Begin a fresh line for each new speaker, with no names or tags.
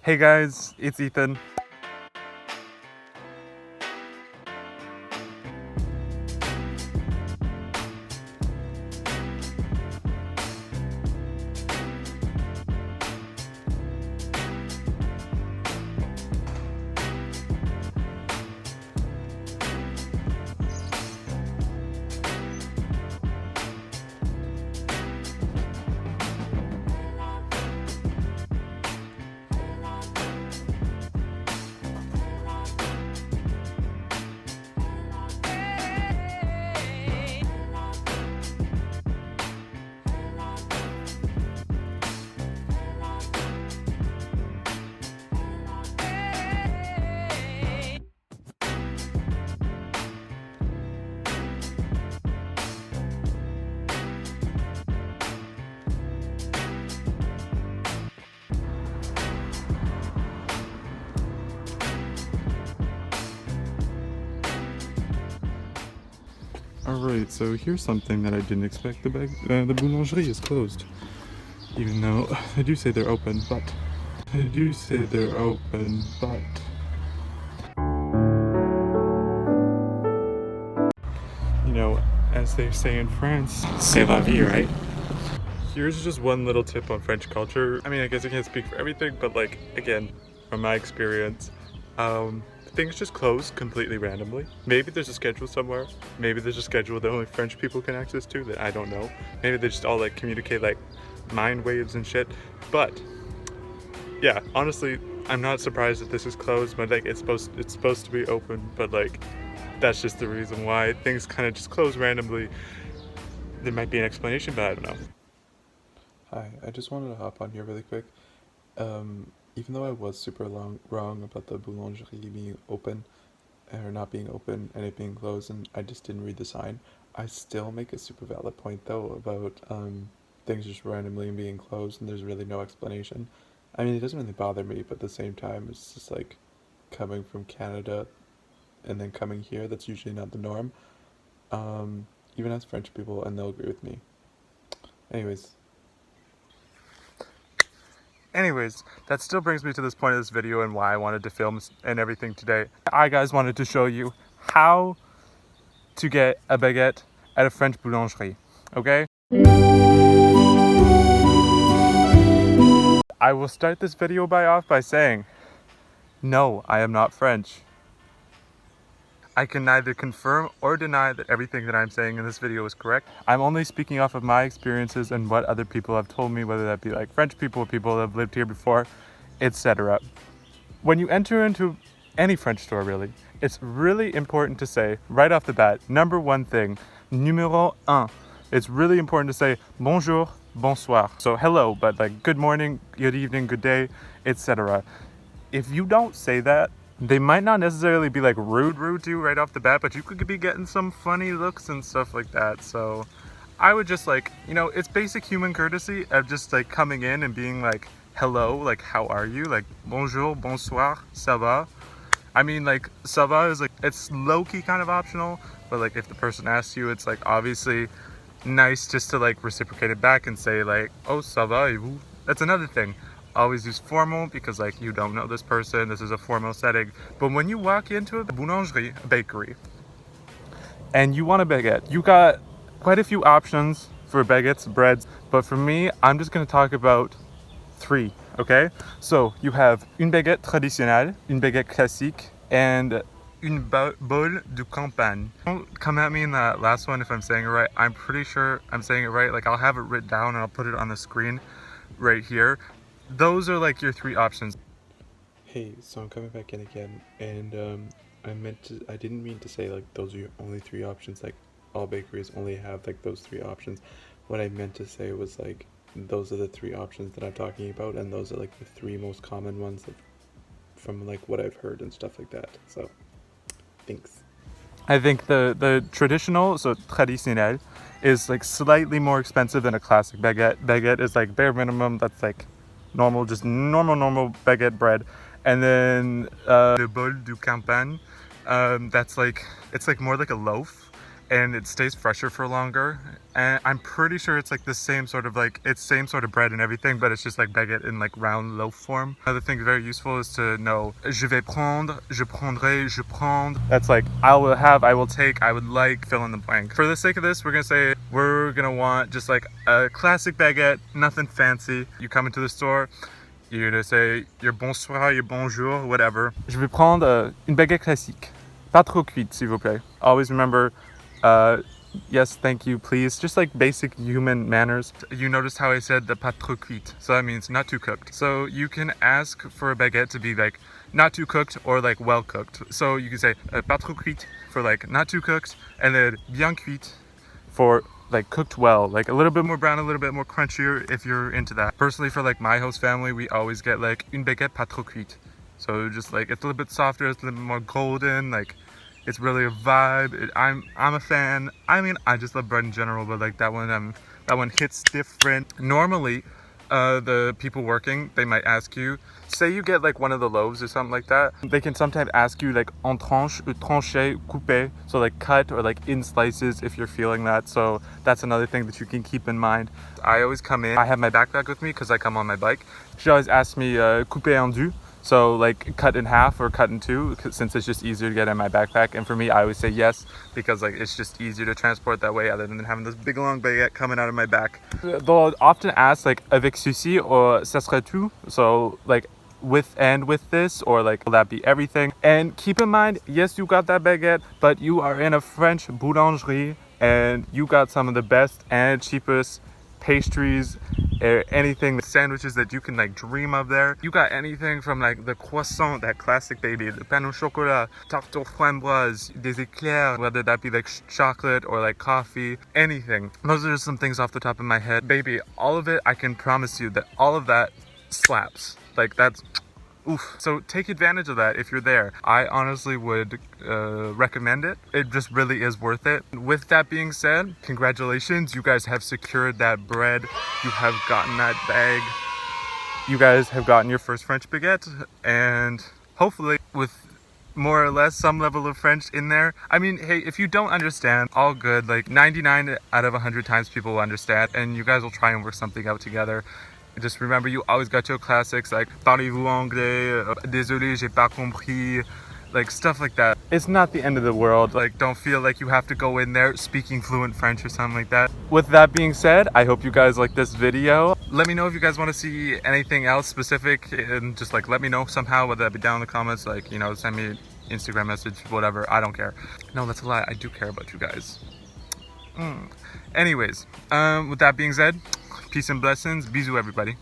Hey guys, it's Ethan. Alright, so here's something that I didn't expect. The boulangerie is closed. Even though I do say they're open, but... You know, as they say in France, c'est la vie, right? Here's just one little tip on French culture. I mean, I guess I can't speak for everything, but like, again, from my experience, things just close completely randomly. Maybe there's a schedule somewhere. Maybe there's a schedule that only French people can access to that I don't know. Maybe they just all like communicate like mind waves and shit. But yeah, honestly, I'm not surprised that this is closed, but like it's supposed to be open, but like that's just the reason why things kind of just close randomly. There might be an explanation, but I don't know.
Hi, I just wanted to hop on here really quick. Even though I was wrong about the boulangerie being open or not being open and it being closed, and I just didn't read the sign, I still make a super valid point though about things just randomly being closed and there's really no explanation. I mean, it doesn't really bother me, but at the same time, it's just like coming from Canada and then coming here, that's usually not the norm. Even as French people, and they'll agree with me. Anyways,
Anyways, that still brings me to this point of this video and why I wanted to film and everything today. I guys wanted to show you how to get a baguette at a French boulangerie, okay? I will start this video off by saying, no, I am not French. I can neither confirm or deny that everything that I'm saying in this video is correct. I'm only speaking off of my experiences and what other people have told me, whether that be like French people, people that have lived here before, etc. When you enter into any French store really, it's really important to say right off the bat, number one thing, numéro un, it's really important to say bonjour, bonsoir. So hello, but like good morning, good evening, good day, etc. If you don't say that, they might not necessarily be like rude to you right off the bat, but you could be getting some funny looks and stuff like that. So I would just like, you know, it's basic human courtesy of just like coming in and being like, hello, like how are you? Like bonjour, bonsoir, ça va? I mean, like ça va is like, it's low-key kind of optional, but like if the person asks you, it's like obviously nice just to like reciprocate it back and say like, oh, ça va et vous? That's another thing. Always use formal because like you don't know this person, this is a formal setting. But when you walk into a boulangerie, a bakery, and you want a baguette, you got quite a few options for baguettes, breads, but for me, I'm just gonna talk about three, okay? So you have une baguette traditionnelle, une baguette classique, and une bol de campagne. Don't come at me in that last one if I'm saying it right. I'm pretty sure I'm saying it right. Like I'll have it written down and I'll put it on the screen right here. Those are like your three options.
hey, so I'm coming back in again, and I didn't mean to say like those are your only three options. Like all bakeries only have like those three options. What I meant to say was like those are the three options that I'm talking about, and those are like the three most common ones from like what I've heard and stuff like that. So, thanks.
I think the traditional, so traditionnel, is like slightly more expensive than a classic baguette. Baguette is like bare minimum. That's like normal, just normal baguette bread. And then le bol du campagne, that's like, it's like more like a loaf. and it stays fresher for longer. And I'm pretty sure it's like the same sort of like, it's same sort of bread and everything, but it's just like baguette in like round loaf form. Another thing very useful is to know je vais prendre, je prendrai, je prends. That's like I will have, I will take, I would like, fill in the blank. For the sake of this, we're gonna say we're gonna want just like a classic baguette, nothing fancy. You come into the store, you're gonna say your bonsoir, your bonjour, whatever. Je vais prendre une baguette classique. Pas trop cuite, s'il vous plaît. Always remember, yes, thank you, please. Just like basic human manners. You noticed how I said the pas trop cuite. So that means not too cooked. So you can ask for a baguette to be like not too cooked or like well cooked. So you can say pas trop cuite for like not too cooked, and then bien cuite for like cooked well, like a little bit more brown, a little bit more crunchier if you're into that. Personally, for like my host family, we always get like une baguette pas trop cuite. So just like it's a little bit softer, it's a little bit more golden, like it's really a vibe. I'm a fan. I mean, I just love bread in general, but like that one hits different. Normally, the people working, they might ask you, say you get like one of the loaves or something like that, they can sometimes ask you like en tranche, tranché, coupé, so like cut or like in slices if you're feeling that. So that's another thing that you can keep in mind. I always come in, I have my backpack with me because I come on my bike. She always asks me coupé en deux. So like cut in half or cut in two, since it's just easier to get in my backpack. And for me, I always say yes, because like it's just easier to transport that way other than having this big long baguette coming out of my back. They'll often ask like avec ceci or ça serait tout. So like with this, or like will that be everything? And keep in mind, yes, you got that baguette, but you are in a French boulangerie and you got some of the best and cheapest pastries, anything, sandwiches that you can like dream of there. You got anything from like the croissant, that classic baby, the pain au chocolat, tarte aux framboises, des éclairs, whether that be like chocolate or like coffee, anything. Those are just some things off the top of my head. Baby, all of it, I can promise you that all of that slaps. Like that's oof. So take advantage of that if you're there. I honestly would recommend it. It just really is worth it. With that being said, congratulations. You guys have secured that bread. You have gotten that bag. You guys have gotten your first French baguette, and hopefully with more or less some level of French in there. I mean, hey, if you don't understand, all good. Like 99 out of 100 times people will understand, and you guys will try and work something out together. Just remember, you always got your classics like parlez-vous anglais, désolé, j'ai pas compris, like stuff like that. It's not the end of the world. Like, don't feel like you have to go in there speaking fluent French or something like that. With that being said, I hope you guys like this video. Let me know if you guys want to see anything else specific, and just like let me know somehow, whether that be down in the comments, like, you know, send me an Instagram message, whatever. I don't care. No, that's a lie. I do care about you guys. Anyways, with that being said, peace and blessings. Bisous, everybody.